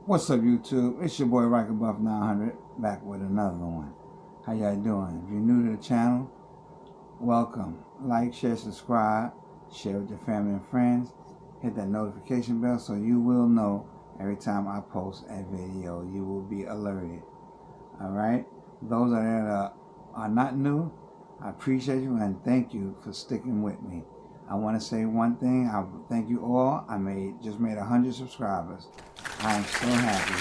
What's up, YouTube? It's your boy Ryker Buff 900 back with another one. How y'all doing? If you're new to the channel, welcome. Like, share, subscribe, share with your family and friends. Hit that notification bell so you will know every time I post a video. You will be alerted. Alright? Those that are not new, I appreciate you and thank you for sticking with me. I want to say one thing. I thank you all. I just made 100 subscribers. I am so happy.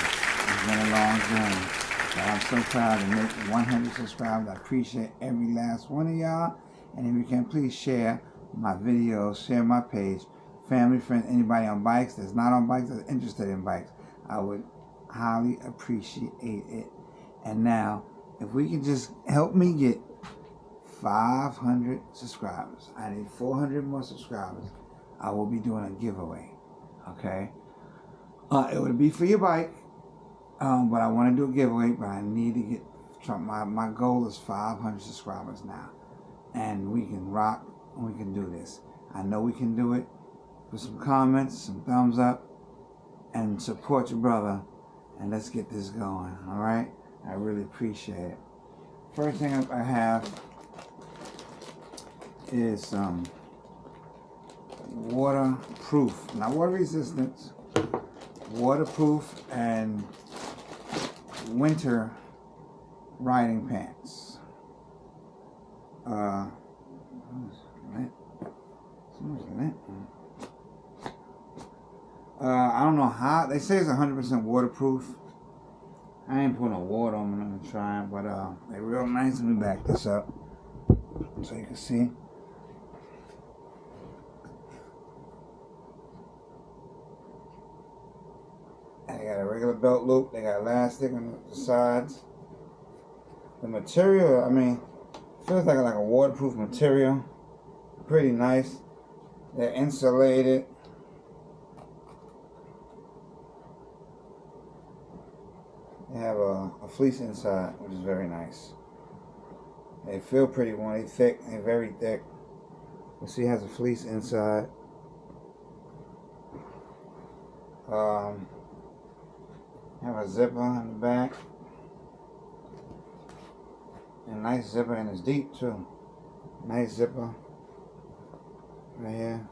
It's been a long journey. But I'm so proud to make 100 subscribers. I appreciate every last one of y'all. And if you can, please share my videos, share my page. Family, friends, anybody on bikes that's not on bikes, that's interested in bikes. I would highly appreciate it. And now, if we can just help me get 500 subscribers. I need 400 more subscribers. I will be doing a giveaway. Okay? It would be for your bike. But I want to do a giveaway, but I need to get my goal is 500 subscribers now. And we can rock and we can do this. I know we can do it. Put some comments, some thumbs up, and support your brother. And let's get this going. Alright? I really appreciate it. First thing I have is waterproof, not water resistance, waterproof and winter riding pants. I don't know how they say it's 100% waterproof. I ain't putting no water on them to try it, but they're real nice. Let me back this up so you can see. They got a regular belt loop. They got elastic on the sides. The material, I mean, feels like a waterproof material. Pretty nice. They're insulated. They have a fleece inside, which is very nice. They feel pretty warm. They're thick. They're very thick. You see, it has a fleece inside. Have a zipper on the back. A nice zipper, and it's deep too. Nice zipper right here.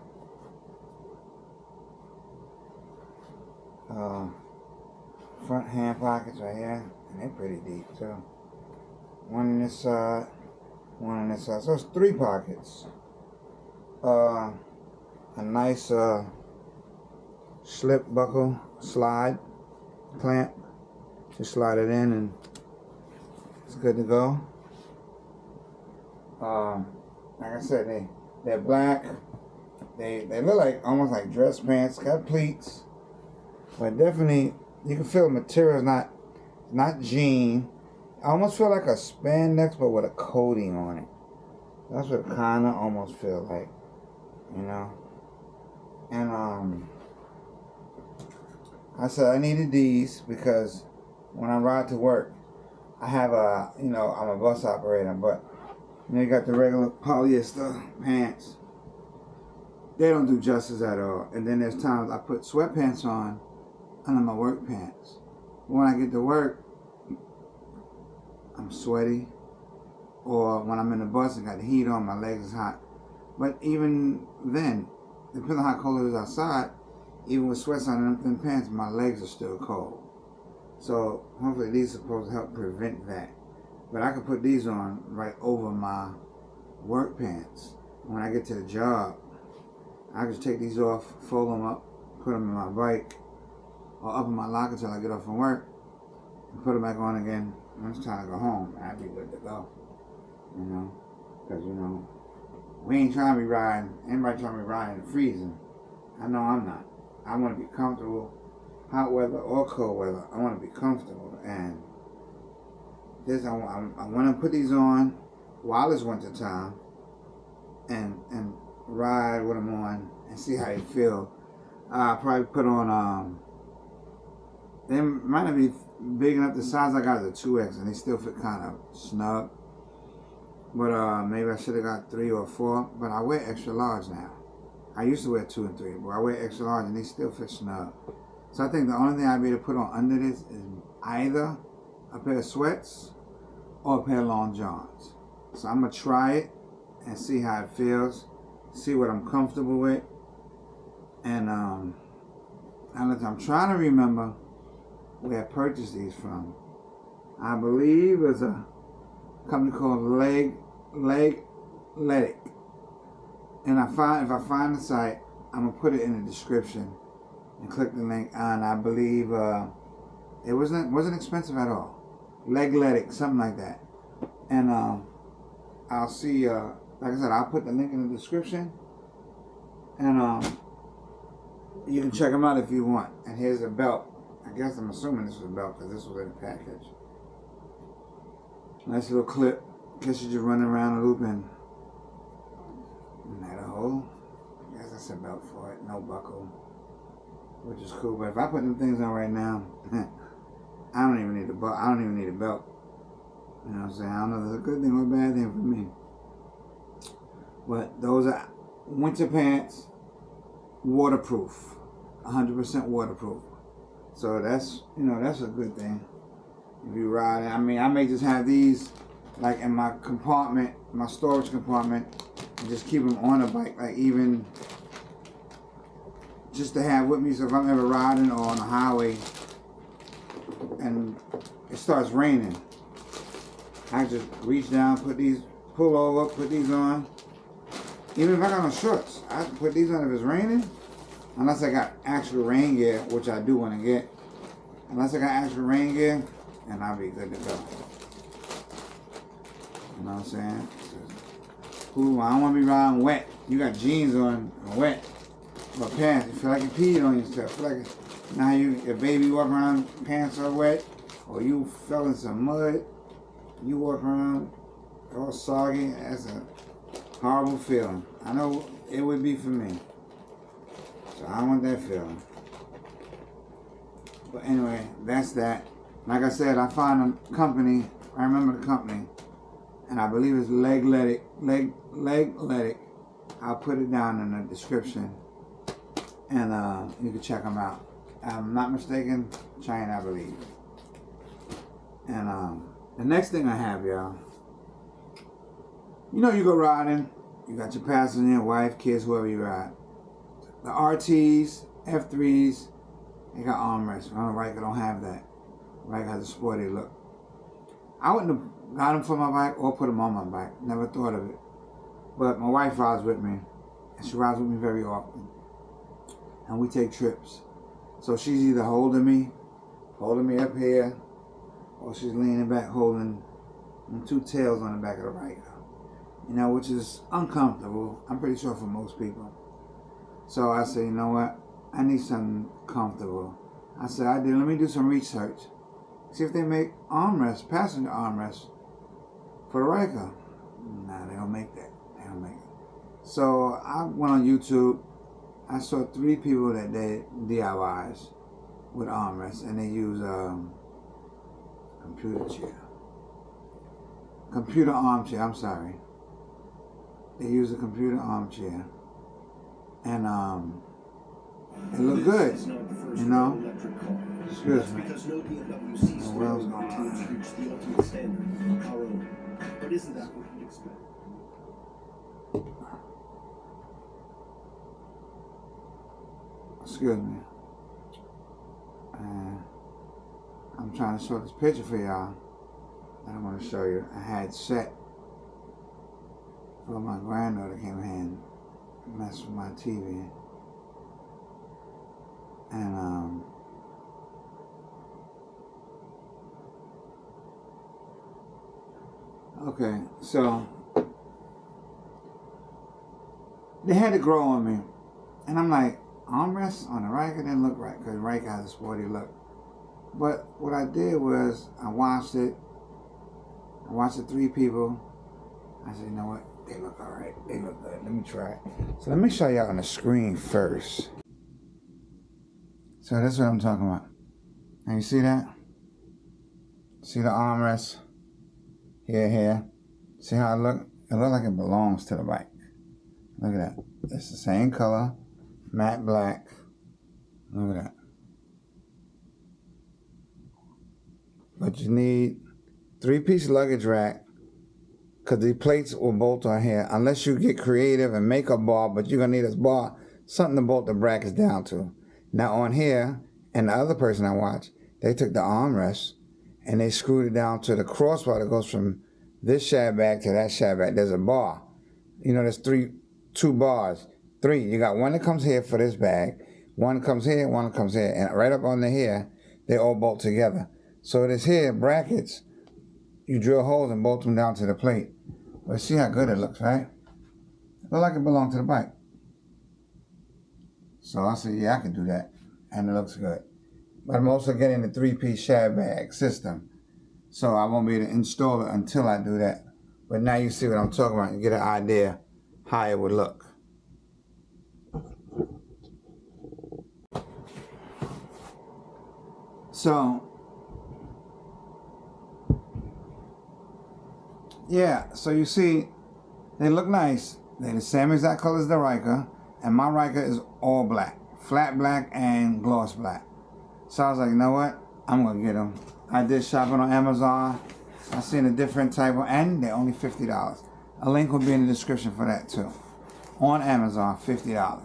Front hand pockets right here, and they're pretty deep too. One on this side, one on this side. So it's 3 pockets. A nice slip buckle slide clamp. Just slide it in and it's good to go. Like I said, they're black. They look like almost like dress pants. Got pleats, but definitely you can feel the material is not jean. I almost feel like a spandex, but with a coating on it. That's what it kind of almost feel like, you know. And I said I needed these because when I ride to work, I have I'm a bus operator, but you got the regular polyester pants. They don't do justice at all. And then there's times I put sweatpants on under my work pants. When I get to work, I'm sweaty. Or when I'm in the bus and got the heat on, my legs is hot. But even then, depending on how cold it is outside, even with sweats on them pants, my legs are still cold. So hopefully these are supposed to help prevent that. But I can put these on right over my work pants. When I get to the job, I just take these off, fold them up, put them in my bike, or up in my locker till I get off from work, and put them back on again when it's time to go home. I'd be good to go. You know? Because, we ain't trying to be riding, anybody trying to be riding in the freezing. I know I'm not. I want to be comfortable, hot weather or cold weather. I want to be comfortable, and this I want to put these on while it's winter time, and ride with them on and see how they feel. I'll probably put on they might not be big enough. The size I got is a 2X, and they still fit kind of snug. But maybe I should have got 3 or 4. But I wear extra large now. I used to wear 2 and 3, but I wear extra large and they still fit snug. So I think the only thing I'd be able to put on under this is either a pair of sweats or a pair of long johns. So I'm gonna try it and see how it feels, see what I'm comfortable with, and I'm trying to remember where I purchased these from. I believe it's a company called Legletic. And if I find the site, I'm gonna put it in the description and click the link. And I believe it wasn't expensive at all. Legletic, something like that. And I'll see. Like I said, I'll put the link in the description, and you can check them out if you want. And here's a belt. I guess I'm assuming this was a belt because this was in the package. Nice little clip. In case you're just running around a loop and that a hole. I guess that's a belt for it. No buckle, which is cool. But if I put them things on right now, I don't even need a belt. I don't even need a belt. You know what I'm saying? I don't know if it's a good thing or a bad thing for me. But those are winter pants, waterproof, 100% waterproof. So that's, you know, that's a good thing. If you ride, I mean, I may just have these like in my compartment, my storage compartment, and just keep them on the bike, like even just to have with me. So if I'm ever riding or on the highway and it starts raining, I just reach down, pull over, put these on. Even if I got on shorts, I can put these on if it's raining. Unless I got actual rain gear, which I do want to get. Unless I got actual rain gear, and I'll be good to go. You know what I'm saying? Ooh, I don't want to be riding wet. You got jeans on and wet. But pants, you feel like you peed on yourself. Feel like now your baby walk around, pants are wet, or you fell in some mud. You walk around all soggy. That's a horrible feeling. I know it would be for me. So I want that feeling. But anyway, that's that. Like I said, I found a company. I remember the company, and I believe it's Legletic. I'll put it down in the description, and you can check them out. If I'm not mistaken, China, I believe. And the next thing I have, y'all. You know, you go riding. You got your passenger, wife, kids, whoever you ride. The RTs, F3s, they got armrests. Ryker don't have that. Ryker has a sporty look. I wouldn't have got them for my bike or put them on my bike. Never thought of it. But my wife rides with me, and she rides with me very often. And we take trips. So she's either holding me up here, or she's leaning back holding two tails on the back of the Ryker. You know, which is uncomfortable. I'm pretty sure for most people. So I said, you know what? I need something comfortable. I said, let me do some research. See if they make armrests, passenger armrests for the Ryker. Nah, they don't make that. They don't make it. So I went on YouTube. I saw 3 people that did DIYs with armrests, and they use computer armchair, I'm sorry. They use a computer armchair, and it looked good, you know. Excuse me. What else going on? But isn't that what you'd expect? Excuse me. I'm trying to show this picture for y'all. I want to show you. I had set for my granddaughter came in and messed with my TV. And okay, so they had to grow on me, and I'm like, armrests on the Ryker didn't look right because Ryker has a sporty look. But what I did was I watched it. I watched the 3 people. I said, you know what? They look all right. They look good. Let me try it. So let me show y'all on the screen first. So that's what I'm talking about. And you see that? See the armrest? Here. See how it look? It looks like it belongs to the bike. Look at that. It's the same color. Matte black. Look at that. but you need 3-piece luggage rack, because the plates will bolt on here, unless you get creative and make a bar, but you're going to need a bar, something to bolt the brackets down to. Now on here, and the other person I watched, they took the armrest and they screwed it down to the crossbar that goes from this shad bag to that shad bag. There's a bar. You know, there's two bars. 3. You got one that comes here for this bag, one comes here, one comes here, and right up under here, they all bolt together. So this here, brackets, you drill holes and bolt them down to the plate. But see how good it looks, right? It looks like it belonged to the bike. So I said, yeah, I can do that. And it looks good. But I'm also getting the 3-piece shad bag system. So I won't be able to install it until I do that. But now you see what I'm talking about. You get an idea how it would look. So, yeah, so you see, they look nice. They're the same exact color as the Ryker, and my Ryker is all black, flat black and gloss black. So I was like, you know what? I'm gonna get them. I did shopping on Amazon. I seen a different type of, and they're only $50. A link will be in the description for that too. On Amazon, $50.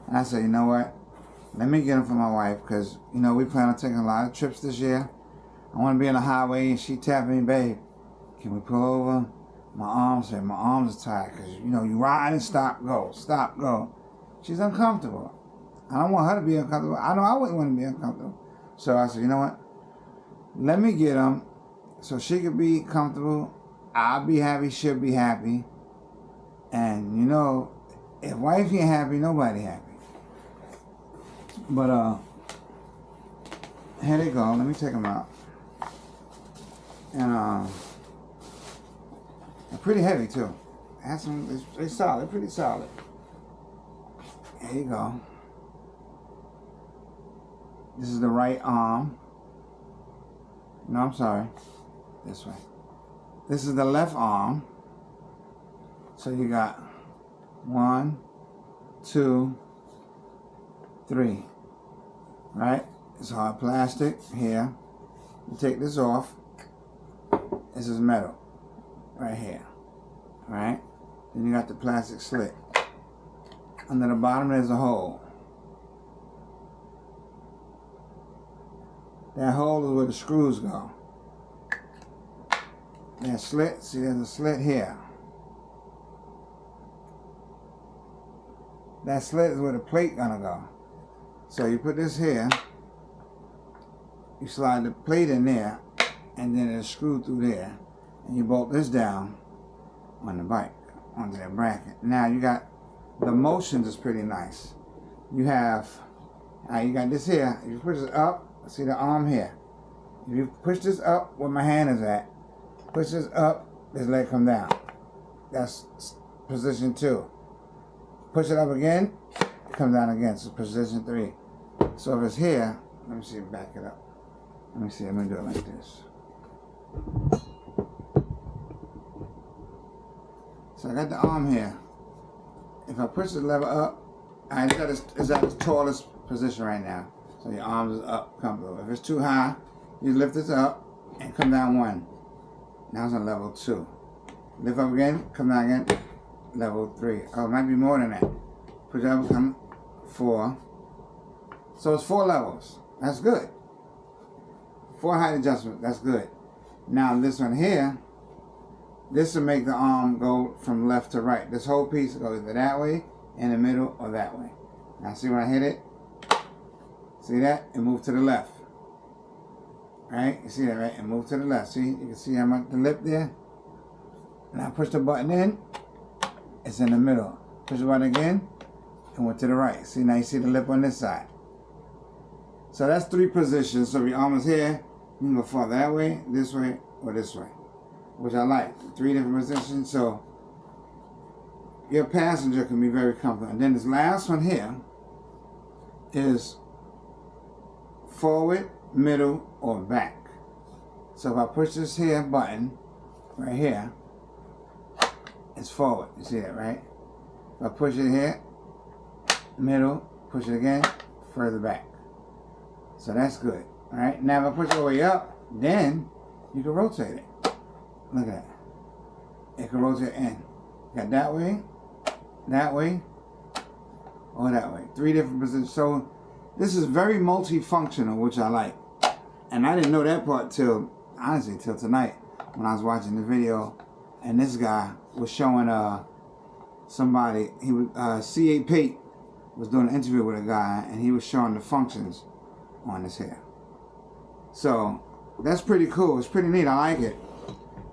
And I said, you know what? Let me get them for my wife, because, you know, we plan on taking a lot of trips this year. I want to be on the highway, and she tapped me, babe, can we pull over? My arms are tired, because, you know, you ride and stop, go. She's uncomfortable. I don't want her to be uncomfortable. I know I wouldn't want to be uncomfortable. So I said, you know what? Let me get them so she could be comfortable. I'll be happy, she'll be happy. And, you know, if wife ain't happy, nobody happy. But, here they go. Let me take them out. And, they're pretty heavy, too. They're solid. They're pretty solid. There you go. This is the right arm. No, I'm sorry. This way. This is the left arm. So you got 1, 2, 3. Right? It's hard plastic here. You take this off. This is metal. Right here. Right? Then you got the plastic slit. Under the bottom there's a hole. That hole is where the screws go. That slit, see there's a slit here. That slit is where the plate gonna go. So you put this here, you slide the plate in there, and then it's screwed through there, and you bolt this down on the bike, onto that bracket. Now you got, the motions is pretty nice. You have, you got this here, if you push it up, see the arm here. If you push this up where my hand is at, push this up, this leg come down. That's position 2. Push it up again, it comes down again, so position 3. So if it's here, let me see, back it up. Let me see, I'm gonna do it like this. So I got the arm here. If I push the lever up, it's at its tallest position right now. So your arms is up, comfortable. If it's too high, you lift this up and come down 1. Now it's on level 2. Lift up again, come down again, level 3. Oh, it might be more than that. Push up, come 4. So it's 4 levels. That's good. 4 height adjustment, that's good. Now this one here, this will make the arm go from left to right. This whole piece will go either that way, in the middle, or that way. Now see when I hit it? See that? It moved to the left. Right? You see that, right? It moved to the left. See? You can see how much the lip there? And I push the button in, it's in the middle. Push the button again, and went to the right. See, now you see the lip on this side. So that's 3 positions. So if your arm is here, you can go far that way, or this way. Which I like. 3 different positions, so your passenger can be very comfortable. And then this last one here is forward, middle, or back. So if I push this here button, right here, it's forward. You see that, right? If I push it here, middle, push it again, further back. So that's good. Alright, now if I push it all the way up, Then you can rotate it. Look at that. It can rotate in. Got that way, or that way. 3 different positions. So this is very multifunctional, which I like. And I didn't know that part till, honestly, till tonight when I was watching the video. And this guy was showing somebody, he was C.A. Pate was doing an interview with a guy, and he was showing the functions on his hair. So that's pretty cool. It's pretty neat. I like it.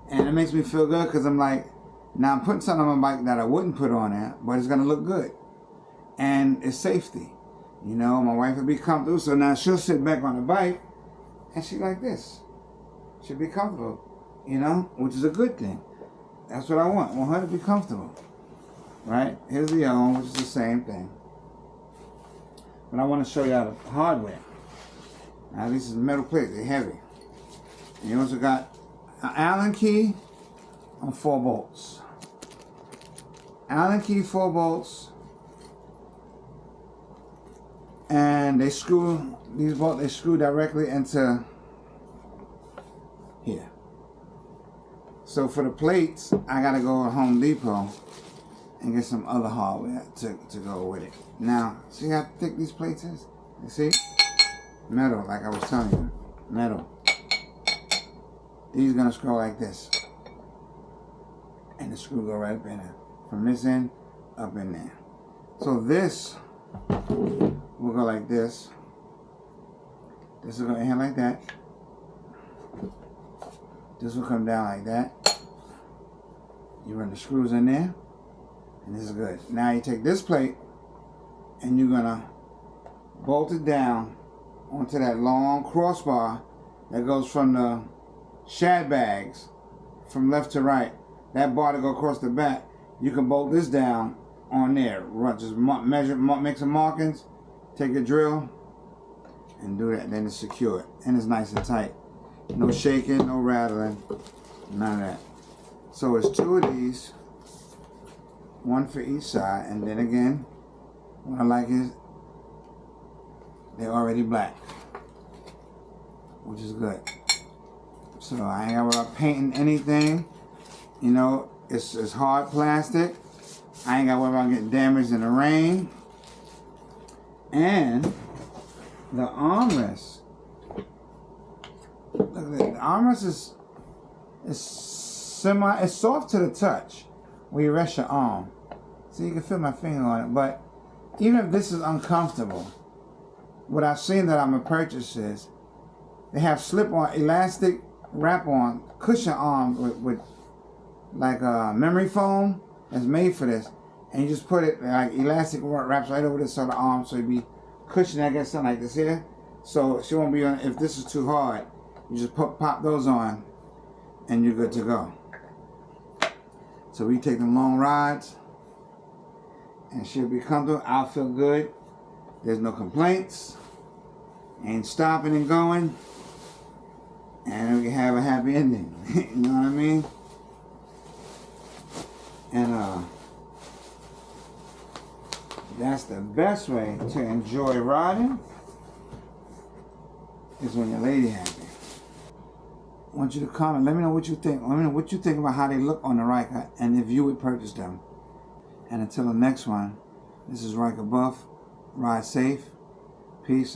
And it makes me feel good because I'm like, now I'm putting something on my bike that I wouldn't put on there, but it's going to look good. And it's safety. You know, my wife will be comfortable, so now she'll sit back on the bike and she like this. She'll be comfortable, you know, which is a good thing. That's what I want. I want her to be comfortable. Right? Here's the other one, which is the same thing. But I want to show y'all the hardware. Now, these is metal plates. They're heavy. And you also got an Allen key on 4 bolts. Allen key, 4 bolts. And they screw, these bolts, they screw directly into here. So for the plates, I gotta go to Home Depot and get some other hardware to go with it. Now, see how thick these plates is? You see? Metal, like I was telling you. Metal. These gonna screw like this. And the screw go right up in there. From this end, up in there. So this will go like this. This will go in here like that. This will come down like that. You run the screws in there. And this is good. Now you take this plate and you're gonna bolt it down onto that long crossbar that goes from the shad bags from left to right. That bar to go across the back, you can bolt this down on there. Just measure, make some markings, take a drill, and do that. Then it's secure, and it's nice and tight. No shaking, no rattling, none of that. So it's 2 of these, 1 for each side, and then again, what I like is they're already black, which is good. So I ain't got to worry about painting anything. You know, it's hard plastic. I ain't got to worry about getting damaged in the rain. And the armrest. Look at that. The armrest is it's soft to the touch where you rest your arm. So you can feel my finger on it. But even if this is uncomfortable, what I've seen that I'm gonna purchase is they have slip-on elastic wrap-on cushion arms with like memory foam that's made for this, and you just put it like elastic wraps right over the side of the arm, so it'd be cushioned. I guess something like this here, so she won't be on. If this is too hard, you just pop those on, and you're good to go. So we take them long rides, and she'll be comfortable. I'll feel good. There's no complaints. Ain't stopping and going. And we can have a happy ending. You know what I mean? And that's the best way to enjoy riding, is when your lady happy. I want you to comment. Let me know what you think. Let me know what you think about how they look on the Ryker and if you would purchase them. And until the next one, this is Ryker Buff. Ride safe. Peace.